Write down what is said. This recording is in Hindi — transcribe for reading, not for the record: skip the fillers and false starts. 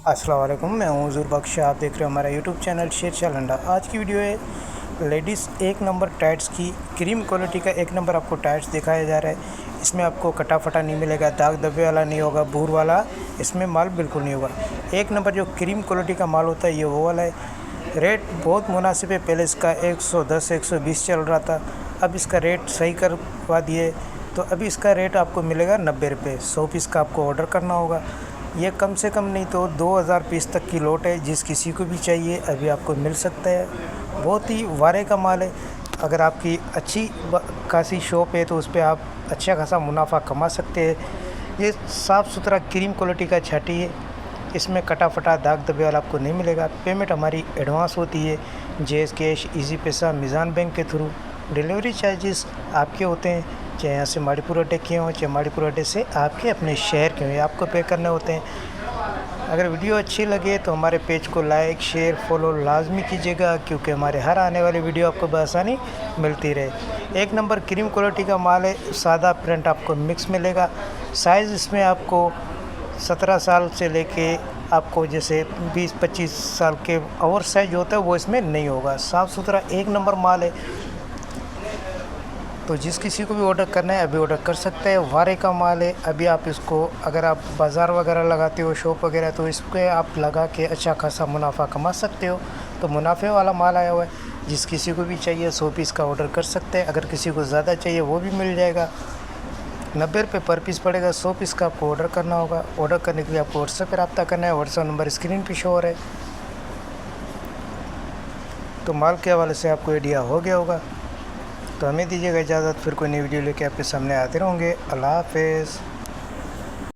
अस्सलाम वालेकुम, मैं हूँ हुज़ूर बख्श। आप देख रहे हो हमारा यूट्यूब चैनल शेरशाह लंडा। आज की वीडियो है लेडीज़ एक नंबर टाइट्स की। क्रीम क्वालिटी का एक नंबर आपको टाइट्स दिखाया जा रहा है। इसमें आपको कटा फटा नहीं मिलेगा, दाग धब्बे वाला नहीं होगा, बूर वाला इसमें माल बिल्कुल नहीं होगा। एक नंबर जो क्रीम क्वालिटी का माल होता है ये वो वाला है। रेट बहुत मुनासिब है। पहले इसका 110 120 चल रहा था, अब इसका रेट सही करवा दिए तो अभी इसका रेट आपको मिलेगा 90 रुपये। 100 पीस का आपको ऑर्डर करना होगा। ये कम से कम नहीं तो 2000 पीस तक की लोट है। जिस किसी को भी चाहिए अभी आपको मिल सकता है। बहुत ही वारे का माल है। अगर आपकी अच्छी खासी शॉप है तो उस पर आप अच्छा खासा मुनाफा कमा सकते हैं। ये साफ़ सुथरा क्रीम क्वालिटी का छाटी है। इसमें कटा फटा दाग धब्बे वाला आपको नहीं मिलेगा। पेमेंट हमारी एडवांस होती है, जेस कैश, इजी पैसा, मीज़ान बैंक के थ्रू। डिलीवरी चार्जेस आपके होते हैं, चाहे यहाँ से माड़ीपुर अड्डे के हों, चाहे माड़ीपुर अड्डे से आपके अपने शहर के हों, आपको पे करने होते हैं। अगर वीडियो अच्छी लगे तो हमारे पेज को लाइक शेयर फॉलो लाजमी कीजिएगा, क्योंकि हमारे हर आने वाली वीडियो आपको बआसानी मिलती रहे। एक नंबर क्रीम क्वालिटी का माल है। सादा प्रिंट आपको मिक्स मिलेगा। साइज़ इसमें आपको 17 साल से लेके आपको जैसे 20-25 साल के ओवर साइज होता है वो इसमें नहीं होगा। साफ़ सुथरा एक नंबर माल है। तो जिस किसी को भी ऑर्डर करना है अभी ऑर्डर कर सकते हैं। वारे का माल है। अभी आप इसको अगर आप बाज़ार वगैरह लगाते हो, शॉप वगैरह, तो इस पर आप लगा के अच्छा खासा मुनाफा कमा सकते हो। तो मुनाफे वाला माल आया हुआ है। जिस किसी को भी चाहिए 100 पीस का ऑर्डर कर सकते हैं। अगर किसी को ज़्यादा चाहिए वो भी मिल जाएगा। 90 रुपये पर पीस पड़ेगा। 100 पीस का आपको ऑर्डर करना होगा। ऑर्डर करने के लिए आपको व्हाट्सएप पर रब्ता करना है। व्हाट्सएप नंबर स्क्रीन पे शो हो रहा है। तो माल के हवाले से आपको आइडिया हो गया होगा। तो हमें दीजिएगा इजाज़त, फिर कोई नई वीडियो लेके आपके सामने आते रहेंगे। अल्लाह हाफ़िज़।